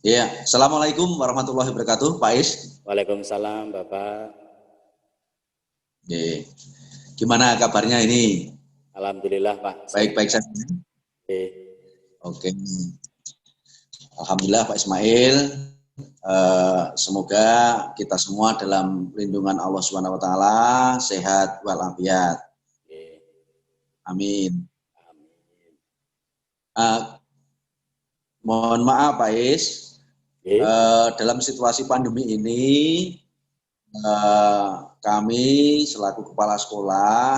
Ya, Assalamualaikum warahmatullahi wabarakatuh, Pak Is. Waalaikumsalam, Bapak. Oke. Gimana kabarnya ini? Alhamdulillah, Pak. Baik-baik saja. Oke. Oke. Alhamdulillah, Pak Ismail. Semoga kita semua dalam lindungan Allah Subhanahu Wa Taala sehat walafiat. Oke. Amin. Amin. Mohon maaf, Pak Is. Dalam situasi pandemi ini, kami selaku kepala sekolah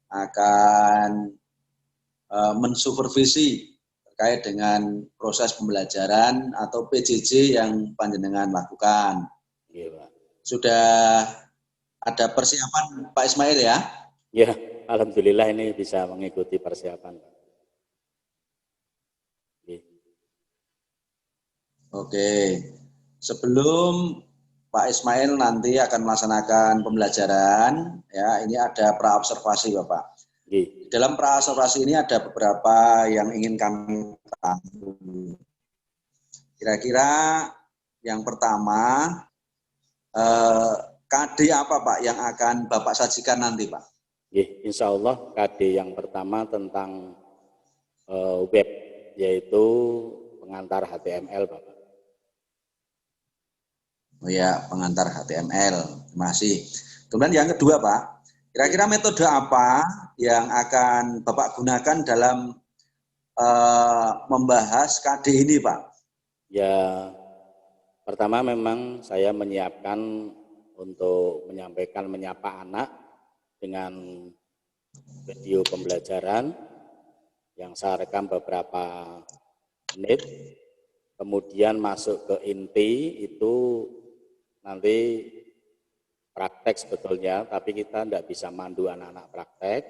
akan mensupervisi terkait dengan proses pembelajaran atau PJJ yang panjenengan lakukan. Iya, Pak. Sudah ada persiapan Pak Ismail ya? Ya, alhamdulillah ini bisa mengikuti persiapan, Pak. Oke. Sebelum Pak Ismail nanti akan melaksanakan pembelajaran, ya ini ada praobservasi Bapak. Di dalam praobservasi ini ada beberapa yang ingin kami tahu. Kira-kira yang pertama, KD apa Pak yang akan Bapak sajikan nanti Pak? Insya Allah KD yang pertama tentang web, yaitu pengantar HTML, Bapak. Oh ya, pengantar HTML. Terima kasih. Kemudian yang kedua Pak, kira-kira metode apa yang akan Bapak gunakan dalam membahas KD ini Pak? Ya, pertama memang saya menyiapkan untuk menyampaikan menyapa anak dengan video pembelajaran yang saya rekam beberapa menit, kemudian masuk ke inti itu nanti praktek sebetulnya, tapi kita tidak bisa mandu anak-anak praktek,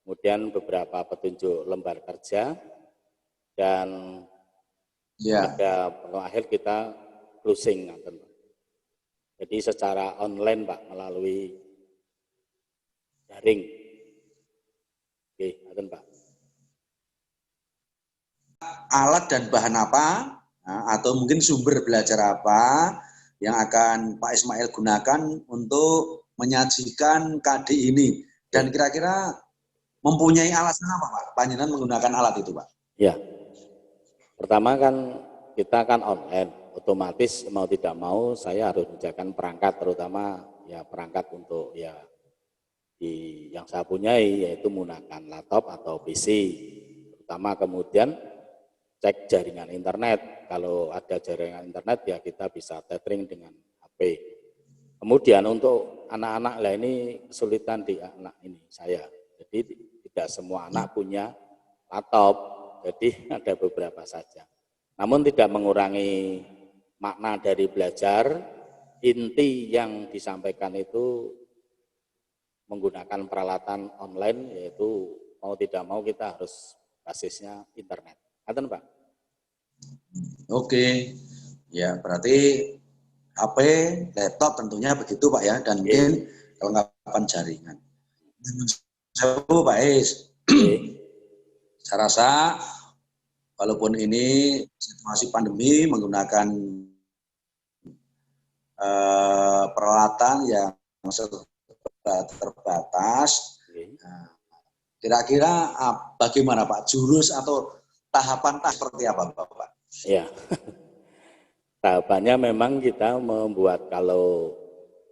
kemudian beberapa petunjuk lembar kerja, dan pada akhir kita closing. Jadi secara online Pak, melalui daring. Oke, Pak. Alat dan bahan apa, atau mungkin sumber belajar apa yang akan Pak Ismail gunakan untuk menyajikan KD ini, dan kira-kira mempunyai alasan apa Pak panjenengan menggunakan alat itu Pak? Ya, pertama kan kita kan online, otomatis mau tidak mau saya harus menjaga perangkat, terutama ya perangkat untuk ya yang saya punyai, yaitu menggunakan laptop atau PC, terutama kemudian cek jaringan internet. Kalau ada jaringan internet ya kita bisa tethering dengan HP. Kemudian untuk anak-anak lah, ini kesulitan di anak ini saya. Jadi tidak semua anak punya laptop, jadi ada beberapa saja. Namun tidak mengurangi makna dari belajar. Inti yang disampaikan itu menggunakan peralatan online, yaitu mau tidak mau kita harus basisnya internet. Ngaten Pak? Oke, ya berarti HP, laptop tentunya begitu Pak ya, dan mungkin kelengkapan jaringan. Pak Is, saya rasa walaupun ini situasi pandemi menggunakan peralatan yang terbatas, kira-kira bagaimana Pak, jurus atau tahapan seperti apa Bapak? Ya, tahapannya memang kita membuat, kalau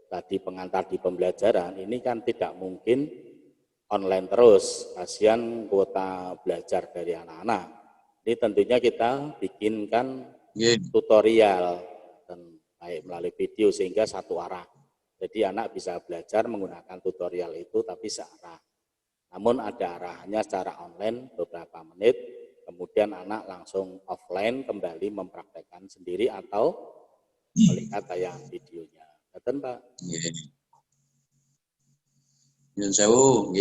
tadi pengantar di pembelajaran ini kan tidak mungkin online terus, kasihan kuota belajar dari anak-anak. Ini tentunya kita bikinkan tutorial dan baik melalui video sehingga satu arah. Jadi anak bisa belajar menggunakan tutorial itu tapi searah. Namun ada arahannya secara online beberapa menit, kemudian anak langsung offline kembali mempraktekkan sendiri atau melihat tayangan videonya. Betul Pak? Nyun sewu,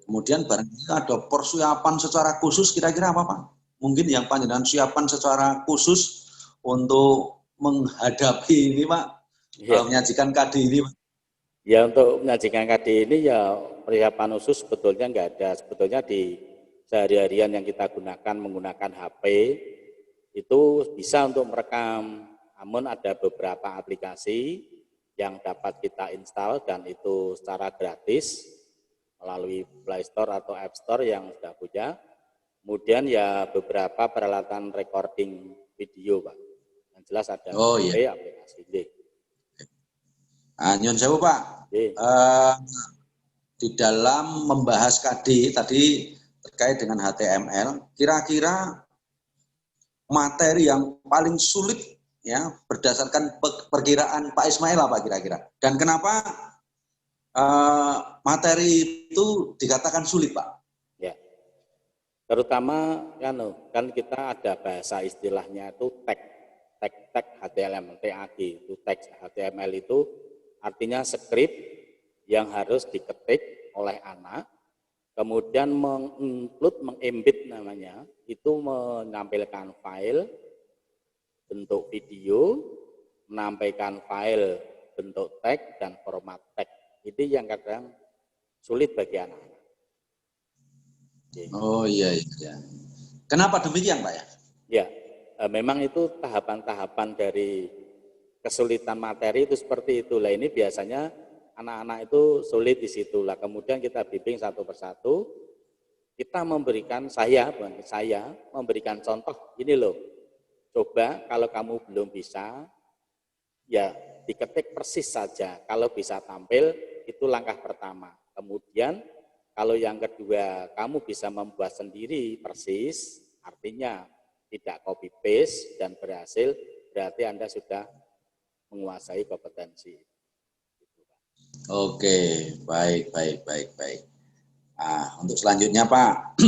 kemudian barangkali ada persiapan secara khusus kira-kira apa Pak? Mungkin yang panjenengan siapkan secara khusus untuk menghadapi ini Pak, menyajikan KD ini Pak? Ya, untuk menyajikan KD ini ya persiapan khusus sebetulnya nggak ada. Sebetulnya sehari-harian yang kita gunakan menggunakan HP itu bisa untuk merekam. Namun ada beberapa aplikasi yang dapat kita install dan itu secara gratis melalui Play Store atau App Store yang sudah punya. Kemudian ya beberapa peralatan recording video, Pak. Yang jelas ada aplikasi ini. Nyun sewu, Pak. Di dalam membahas KD tadi terkait dengan HTML, kira-kira materi yang paling sulit ya berdasarkan perkiraan Pak Ismail apa kira-kira? Dan kenapa materi itu dikatakan sulit, Pak? Ya, terutama kan kita ada bahasa istilahnya itu tag HTML, TAG itu tag HTML itu artinya skrip yang harus diketik oleh anak, kemudian mengembed namanya, itu menampilkan file bentuk video, menampilkan file bentuk tag dan format tag. Itu yang kadang sulit bagi anak-anak. Oh iya. Kenapa demikian, Pak ya? Ya, memang itu tahapan-tahapan dari kesulitan materi itu seperti itulah. Ini biasanya anak-anak itu sulit di situlah. Kemudian kita bimbing satu persatu. Kita memberikan saya memberikan contoh. Ini loh, coba kalau kamu belum bisa, ya diketik persis saja. Kalau bisa tampil, itu langkah pertama. Kemudian kalau yang kedua, kamu bisa membuat sendiri persis, artinya tidak copy paste dan berhasil, berarti Anda sudah menguasai kompetensi. Oke, baik. Nah, untuk selanjutnya, Pak,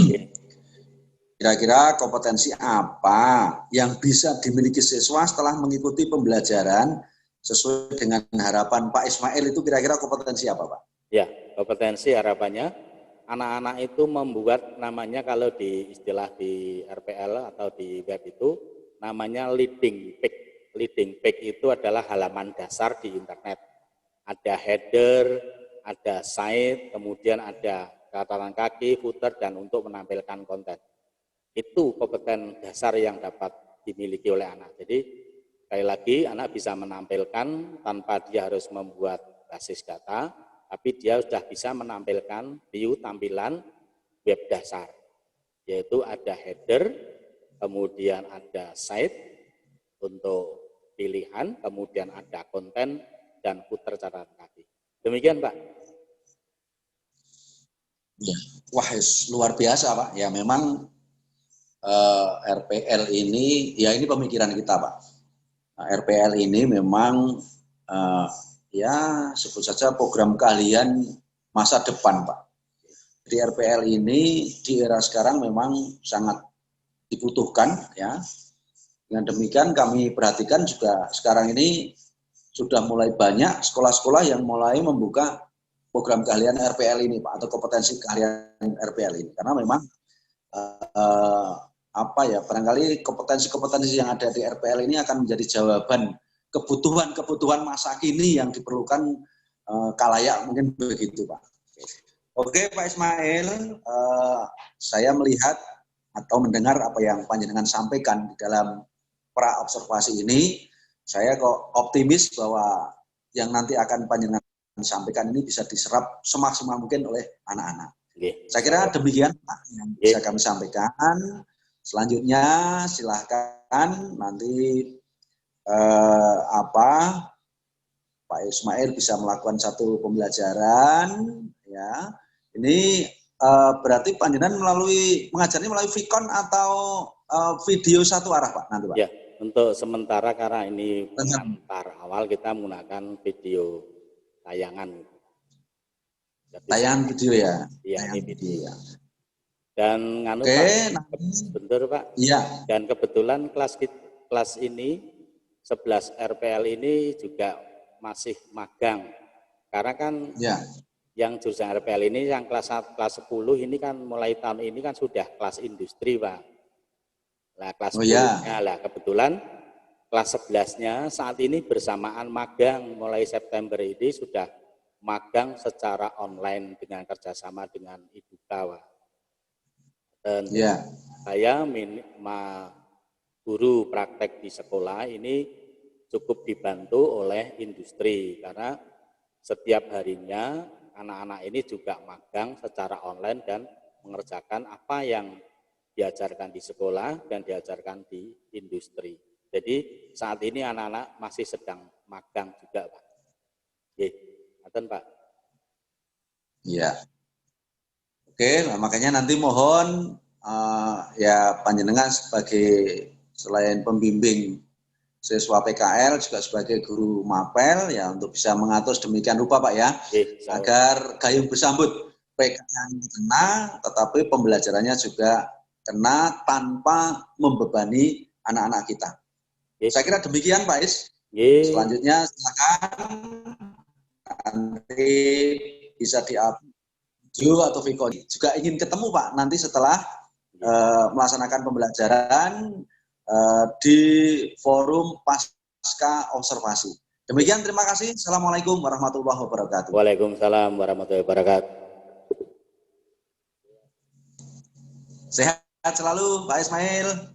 kira-kira kompetensi apa yang bisa dimiliki siswa setelah mengikuti pembelajaran sesuai dengan harapan Pak Ismail itu kira-kira kompetensi apa, Pak? Ya, kompetensi harapannya anak-anak itu membuat namanya kalau di istilah di RPL atau di web itu namanya leading page. Leading page itu adalah halaman dasar di internet. Ada header, ada site, kemudian ada catatan kaki, footer, dan untuk menampilkan konten. Itu kompeten dasar yang dapat dimiliki oleh anak. Jadi sekali lagi anak bisa menampilkan tanpa dia harus membuat basis data, tapi dia sudah bisa menampilkan view tampilan web dasar, yaitu ada header, kemudian ada site untuk pilihan, kemudian ada konten dan footer catatan kaki. Demikian, Pak. Ya. Wah, luar biasa, Pak. Ya memang RPL ini, ya ini pemikiran kita, Pak. Nah, RPL ini memang ya sebut saja program keahlian masa depan, Pak. Jadi RPL ini di era sekarang memang sangat dibutuhkan, ya. Dengan demikian kami perhatikan juga sekarang ini sudah mulai banyak sekolah-sekolah yang mulai membuka program keahlian RPL ini, Pak, atau kompetensi keahlian RPL ini. Karena memang barangkali kompetensi-kompetensi yang ada di RPL ini akan menjadi jawaban kebutuhan-kebutuhan masa kini yang diperlukan kalayak, mungkin begitu, Pak. Oke, Pak Ismail, saya melihat atau mendengar apa yang panjenengan sampaikan di dalam pra observasi ini, saya kok optimis bahwa yang nanti akan panjenengan sampaikan ini bisa diserap semaksimal mungkin oleh anak-anak. Saya kira demikian, Pak, yang bisa kami sampaikan. Selanjutnya silahkan nanti Pak Ismail bisa melakukan satu pembelajaran, ya. Ini berarti panjenengan mengajarnya melalui Vicon atau video satu arah, Pak, nanti, Pak? Ya, untuk sementara karena ini pengantar awal kita menggunakan video tayangan. Tayangan video ya? Iya, ini video. Ya. Dan Pak, bentar, Pak. Iya. Dan kebetulan kelas ini 11 RPL ini juga masih magang. Karena kan yang jurusan RPL ini yang kelas 10 ini kan mulai tahun ini kan sudah kelas industri, Pak. Nah, kelas 10-nya lah kebetulan kelas 11-nya saat ini bersamaan magang mulai September ini sudah magang secara online dengan kerjasama dengan Ibuka, Pak. Dan Ya. saya guru praktek di sekolah ini cukup dibantu oleh industri karena setiap harinya anak-anak ini juga magang secara online dan mengerjakan apa yang diajarkan di sekolah dan diajarkan di industri. Jadi saat ini anak-anak masih sedang magang juga, Pak. Ngaten, Pak. Iya. Oke, nah makanya nanti mohon ya panjenengan sebagai selain pembimbing siswa PKL juga sebagai guru mapel ya untuk bisa mengatur sedemikian rupa Pak ya, agar gayung bersambut PKL kena tetapi pembelajarannya juga kena tanpa membebani anak-anak kita. Saya kira demikian Pak Is. Selanjutnya silakan nanti bisa di-upload atau Viko juga ingin ketemu Pak nanti setelah melaksanakan pembelajaran di forum pasca observasi. Demikian, terima kasih. Assalamualaikum warahmatullahi wabarakatuh. Waalaikumsalam warahmatullahi wabarakatuh. Sehat selalu Pak Ismail.